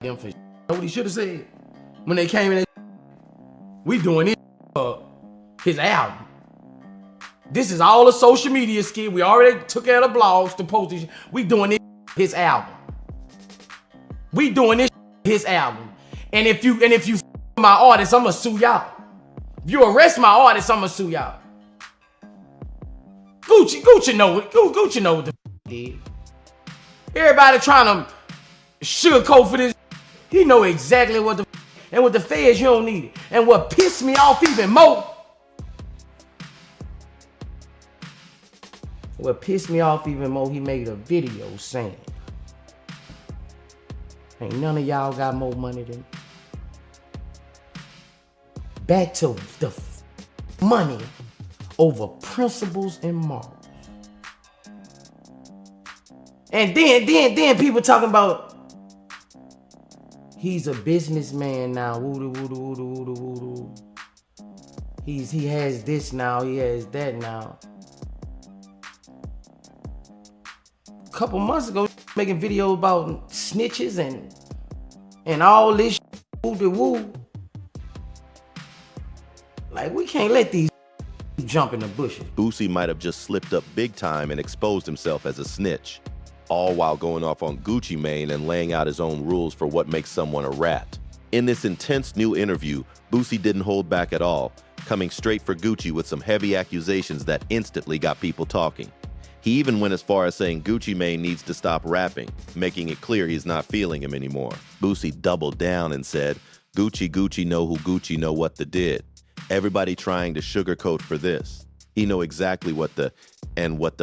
them for. You know what he should have said when they came in? We doing it for his album. This is all a social media skit. We already took out the blogs to post this. We doing it his album. We doing this his album. And if you my artist, I'ma sue y'all. If you arrest my artist, I'ma sue y'all. Gucci know what the did. Everybody trying to sugarcoat for this. He know exactly what the and with the feds you don't need it. And what pissed me off even more. What pissed me off even more, he made a video saying, ain't none of y'all got more money than me. Back to the money over principles and morals. And then people talking about he's a businessman now. Woo-doo. He has this now, he has that now. A couple months ago, making videos about snitches and all this woo-doo. Like, we can't let these jump in the bushes. Boosie might have just slipped up big time and exposed himself as a snitch, all while going off on Gucci Mane and laying out his own rules for what makes someone a rat. In this intense new interview, Boosie didn't hold back at all, coming straight for Gucci with some heavy accusations that instantly got people talking. He even went as far as saying Gucci Mane needs to stop rapping, making it clear he's not feeling him anymore. Boosie doubled down and said, Gucci know who Gucci know what they did. Everybody trying to sugarcoat for this. He know exactly what the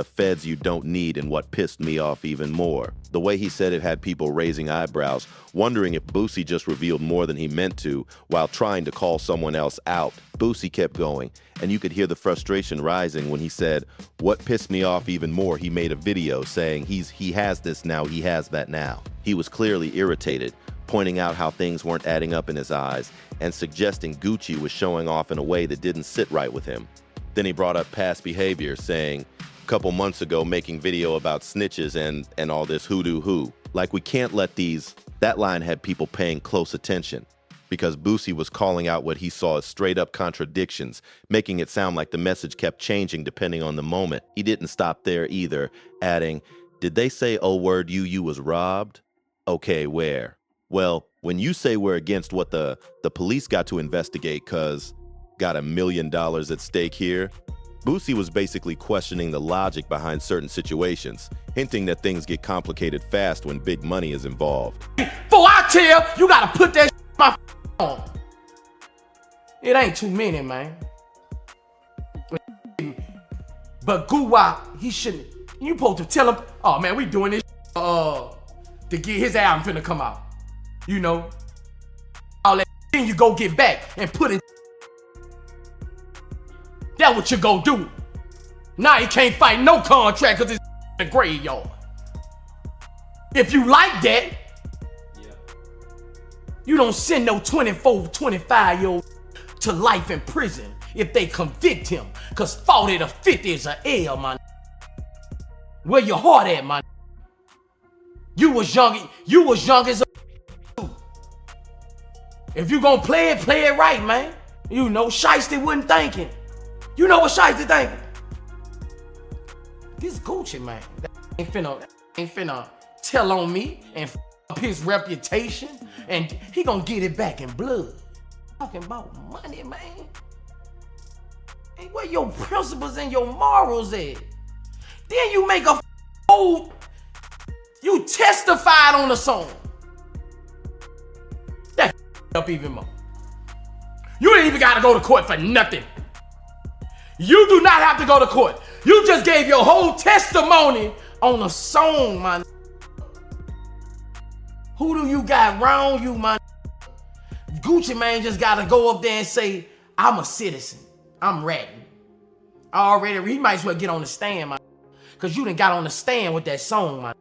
feds you don't need, and what pissed me off even more. The way he said it had people raising eyebrows, wondering if Boosie just revealed more than he meant to while trying to call someone else out. Boosie kept going, and you could hear the frustration rising when he said, what pissed me off even more, he made a video saying he has this now, he has that now. He was clearly irritated, pointing out how things weren't adding up in his eyes and suggesting Gucci was showing off in a way that didn't sit right with him. Then he brought up past behavior, saying, a couple months ago making video about snitches and all this who. Like, we can't let these. That line had people paying close attention because Boosie was calling out what he saw as straight up contradictions, making it sound like the message kept changing depending on the moment. He didn't stop there either, adding, did they say, oh word, you was robbed? Okay, where? Well, when you say we're against what the police got to investigate cause got $1 million at stake here, Boosie was basically questioning the logic behind certain situations, hinting that things get complicated fast when big money is involved. Before I tell, you gotta put that my on. It ain't too many, man. But Guwap, he shouldn't. You supposed to tell him, oh man, we doing this to get his album finna come out. You know, all that then you go get back and put it. That's what you go do. Now you can't fight no contract because it's in the graveyard. If you like that, you don't send no 24, 25-year-old to life in prison if they convict him. Because 40 to 50 is an L, man. Where your heart at, man? You was young as a. If you gonna play it right, man. You know, Shiesty wasn't thinking. You know what Shiesty thinking? This Gucci, man, that ain't finna tell on me and up his reputation, and he gonna get it back in blood. Talking about money, man. Hey, where your principles and your morals at? Then you make a old, you testified on the song. That up even more. You ain't even gotta go to court for nothing. You do not have to go to court. You just gave your whole testimony on a song, man. Who do you got wrong, you, man? Gucci Mane just gotta go up there and say, I'm a citizen. I'm ratting. Already, he might as well get on the stand, man. Because you done got on the stand with that song, man.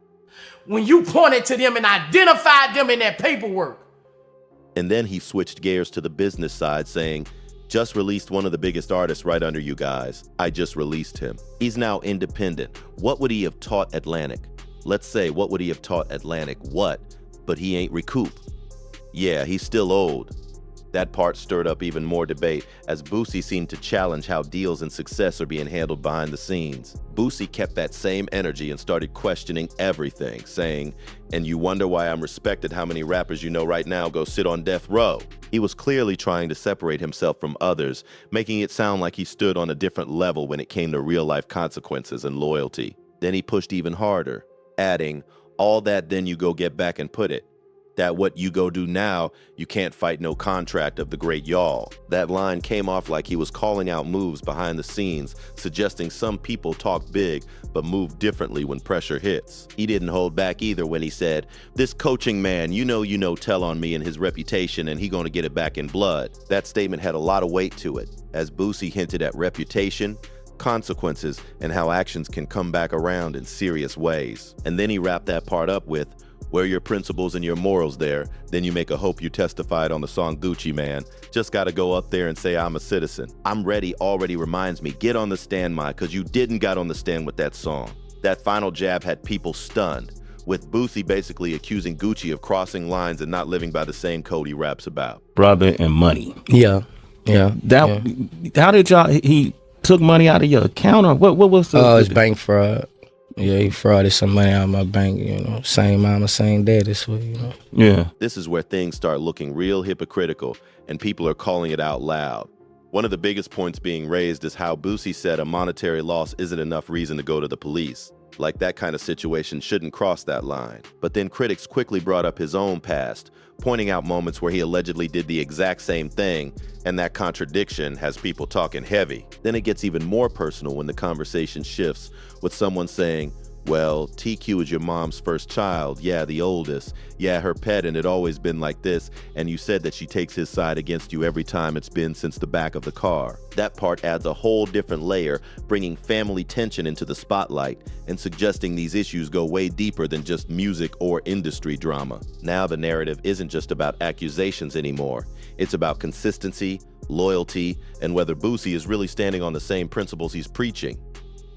When you pointed to them and identified them in that paperwork. And then he switched gears to the business side, saying, just released one of the biggest artists right under you guys. I just released him. He's now independent. What would he have taught Atlantic? Let's say, what would he have taught Atlantic? What? But he ain't recoup. Yeah, he's still old. That part stirred up even more debate as Boosie seemed to challenge how deals and success are being handled behind the scenes. Boosie kept that same energy and started questioning everything, saying, "And you wonder why I'm respected? How many rappers you know right now go sit on death row?" He was clearly trying to separate himself from others, making it sound like he stood on a different level when it came to real-life consequences and loyalty. Then he pushed even harder, adding, "All that then you go get back and put it. That what you go do now, you can't fight no contract of the great y'all." That line came off like he was calling out moves behind the scenes, suggesting some people talk big but move differently when pressure hits. He didn't hold back either when he said, "This coaching man, you know, tell on me and his reputation and he gonna get it back in blood." That statement had a lot of weight to it, as Boosie hinted at reputation, consequences, and how actions can come back around in serious ways. And then he wrapped that part up with, "Where your principles and your morals there, then you make a hope you testified on the song Gucci Man. Just gotta go up there and say I'm a citizen. I'm ready already reminds me, get on the stand, cause you didn't got on the stand with that song." That final jab had people stunned, with Boosie basically accusing Gucci of crossing lines and not living by the same code he raps about. Brother and money. Yeah. How did y'all, he took money out of your account or what was the? It's bank fraud. Yeah, he frauded some money out of my bank, Same mama, same daddy, Yeah. This is where things start looking real hypocritical, and people are calling it out loud. One of the biggest points being raised is how Boosie said a monetary loss isn't enough reason to go to the police. Like that kind of situation shouldn't cross that line. But then critics quickly brought up his own past, pointing out moments where he allegedly did the exact same thing, and that contradiction has people talking heavy. Then it gets even more personal when the conversation shifts, with someone saying, "Well, TQ is your mom's first child. Yeah, the oldest. Yeah, her pet, and it always been like this. And you said that she takes his side against you every time it's been since the back of the car." That part adds a whole different layer, bringing family tension into the spotlight and suggesting these issues go way deeper than just music or industry drama. Now the narrative isn't just about accusations anymore. It's about consistency, loyalty, and whether Boosie is really standing on the same principles he's preaching.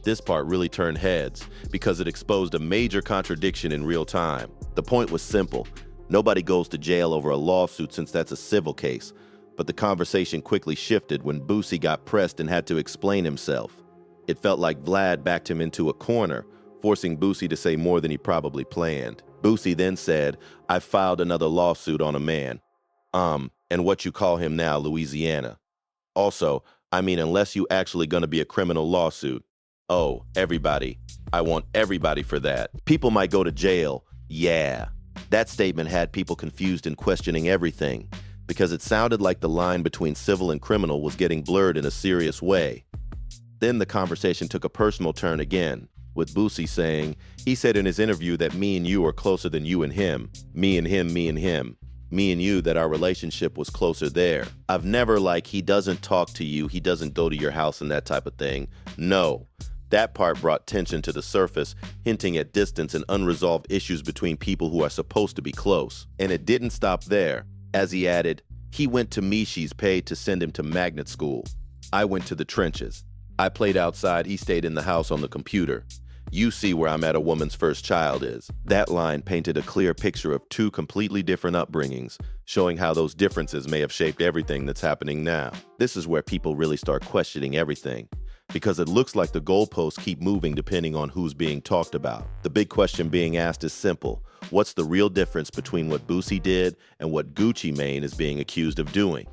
This part really turned heads because it exposed a major contradiction in real time. The point was simple. Nobody goes to jail over a lawsuit since that's a civil case. But the conversation quickly shifted when Boosie got pressed and had to explain himself. It felt like Vlad backed him into a corner, forcing Boosie to say more than he probably planned. Boosie then said, "I filed another lawsuit on a man. And what you call him now, Louisiana. Also, unless you actually gonna be a criminal lawsuit. Oh, everybody. I want everybody for that. People might go to jail. Yeah." That statement had people confused and questioning everything, because it sounded like the line between civil and criminal was getting blurred in a serious way. Then the conversation took a personal turn again, with Boosie saying, "He said in his interview that me and you are closer than you and him. Me and him, me and him. Me and you, that our relationship was closer there. I've never he doesn't talk to you, he doesn't go to your house and that type of thing. No." That part brought tension to the surface, hinting at distance and unresolved issues between people who are supposed to be close. And it didn't stop there, as he added, "He went to Mishi's paid to send him to magnet school. I went to the trenches. I played outside, he stayed in the house on the computer. You see where I'm at a woman's first child is." That line painted a clear picture of two completely different upbringings, showing how those differences may have shaped everything that's happening now. This is where people really start questioning everything, because it looks like the goalposts keep moving depending on who's being talked about. The big question being asked is simple. What's the real difference between what Boosie did and what Gucci Mane is being accused of doing?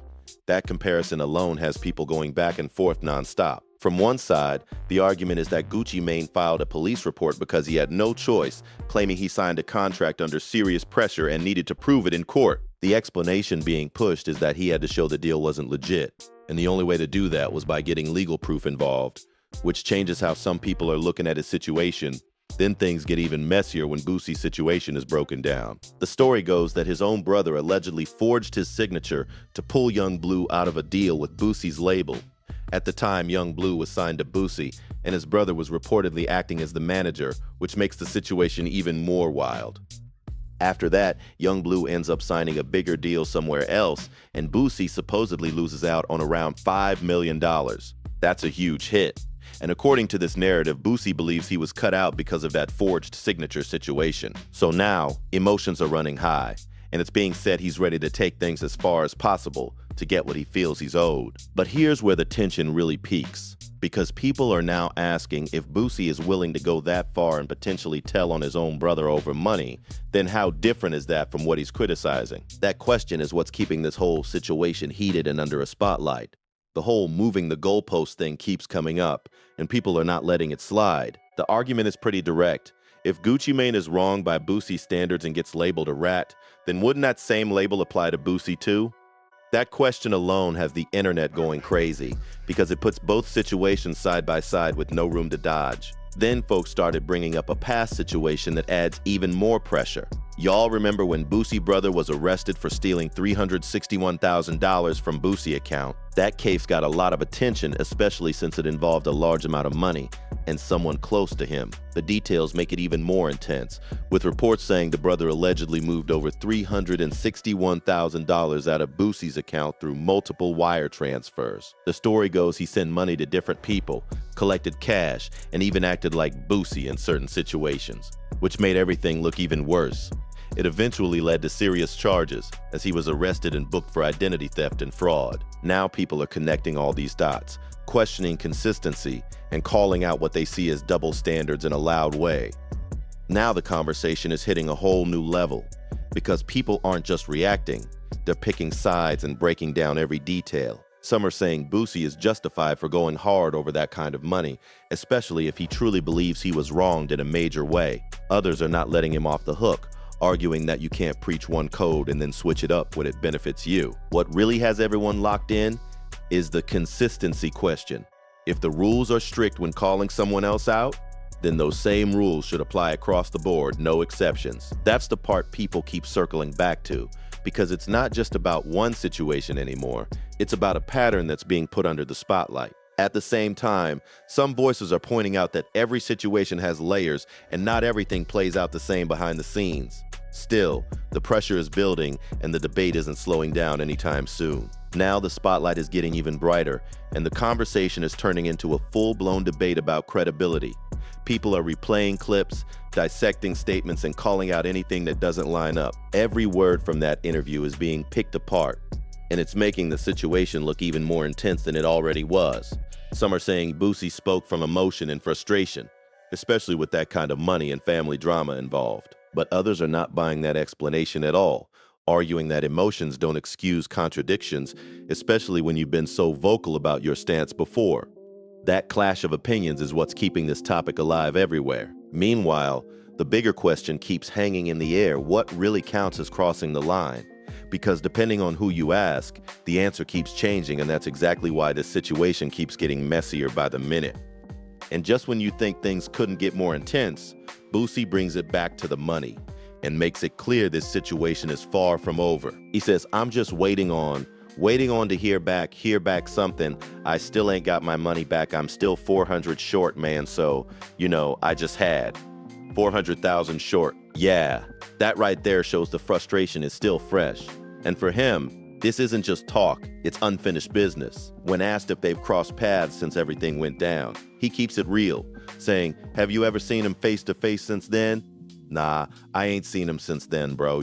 That comparison alone has people going back and forth nonstop. From one side, the argument is that Gucci Mane filed a police report because he had no choice, claiming he signed a contract under serious pressure and needed to prove it in court. The explanation being pushed is that he had to show the deal wasn't legit, and the only way to do that was by getting legal proof involved, which changes how some people are looking at his situation. Then things get even messier when Boosie's situation is broken down. The story goes that his own brother allegedly forged his signature to pull Young Blue out of a deal with Boosie's label. At the time, Young Blue was signed to Boosie, and his brother was reportedly acting as the manager, which makes the situation even more wild. After that, Young Blue ends up signing a bigger deal somewhere else, and Boosie supposedly loses out on around $5 million. That's a huge hit. And according to this narrative, Boosie believes he was cut out because of that forged signature situation. So now, emotions are running high, and it's being said he's ready to take things as far as possible to get what he feels he's owed. But here's where the tension really peaks, because people are now asking if Boosie is willing to go that far and potentially tell on his own brother over money, then how different is that from what he's criticizing? That question is what's keeping this whole situation heated and under a spotlight. The whole moving the goalpost thing keeps coming up, and people are not letting it slide. The argument is pretty direct. If Gucci Mane is wrong by Boosie standards and gets labeled a rat, then wouldn't that same label apply to Boosie too? That question alone has the internet going crazy because it puts both situations side by side with no room to dodge. Then folks started bringing up a past situation that adds even more pressure. Y'all remember when Boosie brother was arrested for stealing $361,000 from Boosie account? That case got a lot of attention, especially since it involved a large amount of money and someone close to him. The details make it even more intense, with reports saying the brother allegedly moved over $361,000 out of Boosie's account through multiple wire transfers. The story goes he sent money to different people, collected cash, and even acted like Boosie in certain situations, which made everything look even worse. It eventually led to serious charges, as he was arrested and booked for identity theft and fraud. Now people are connecting all these dots, questioning consistency, and calling out what they see as double standards in a loud way. Now the conversation is hitting a whole new level, because people aren't just reacting, they're picking sides and breaking down every detail. Some are saying Boosie is justified for going hard over that kind of money, especially if he truly believes he was wronged in a major way. Others are not letting him off the hook, arguing that you can't preach one code and then switch it up when it benefits you. What really has everyone locked in is the consistency question. If the rules are strict when calling someone else out, then those same rules should apply across the board, no exceptions. That's the part people keep circling back to, because it's not just about one situation anymore, it's about a pattern that's being put under the spotlight. At the same time, some voices are pointing out that every situation has layers and not everything plays out the same behind the scenes. Still, the pressure is building and the debate isn't slowing down anytime soon. Now the spotlight is getting even brighter, and the conversation is turning into a full-blown debate about credibility. People are replaying clips, dissecting statements, and calling out anything that doesn't line up. Every word from that interview is being picked apart, and it's making the situation look even more intense than it already was. Some are saying Boosie spoke from emotion and frustration, especially with that kind of money and family drama involved. But others are not buying that explanation at all, arguing that emotions don't excuse contradictions, especially when you've been so vocal about your stance before. That clash of opinions is what's keeping this topic alive everywhere. Meanwhile, the bigger question keeps hanging in the air: what really counts as crossing the line? Because depending on who you ask, the answer keeps changing, and that's exactly why this situation keeps getting messier by the minute. And just when you think things couldn't get more intense, Boosie brings it back to the money and makes it clear this situation is far from over. He says, "I'm just waiting on to hear back something. I still ain't got my money back. I'm still 400 short, man. So, I just had 400,000 short." Yeah, that right there shows the frustration is still fresh. And for him, this isn't just talk, it's unfinished business. When asked if they've crossed paths since everything went down, he keeps it real, saying, "Have you ever seen him face to face since then? Nah, I ain't seen him since then, bro,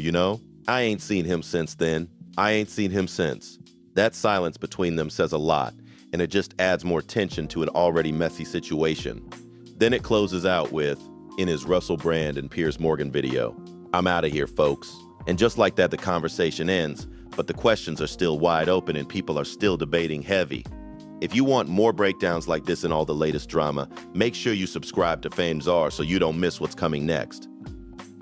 I ain't seen him since then. I ain't seen him since." That silence between them says a lot, and it just adds more tension to an already messy situation. Then it closes out with, in his Russell Brand and Piers Morgan video, "I'm out of here, folks." And just like that, the conversation ends, but the questions are still wide open and people are still debating heavy. If you want more breakdowns like this and all the latest drama, make sure you subscribe to Fame Czar so you don't miss what's coming next.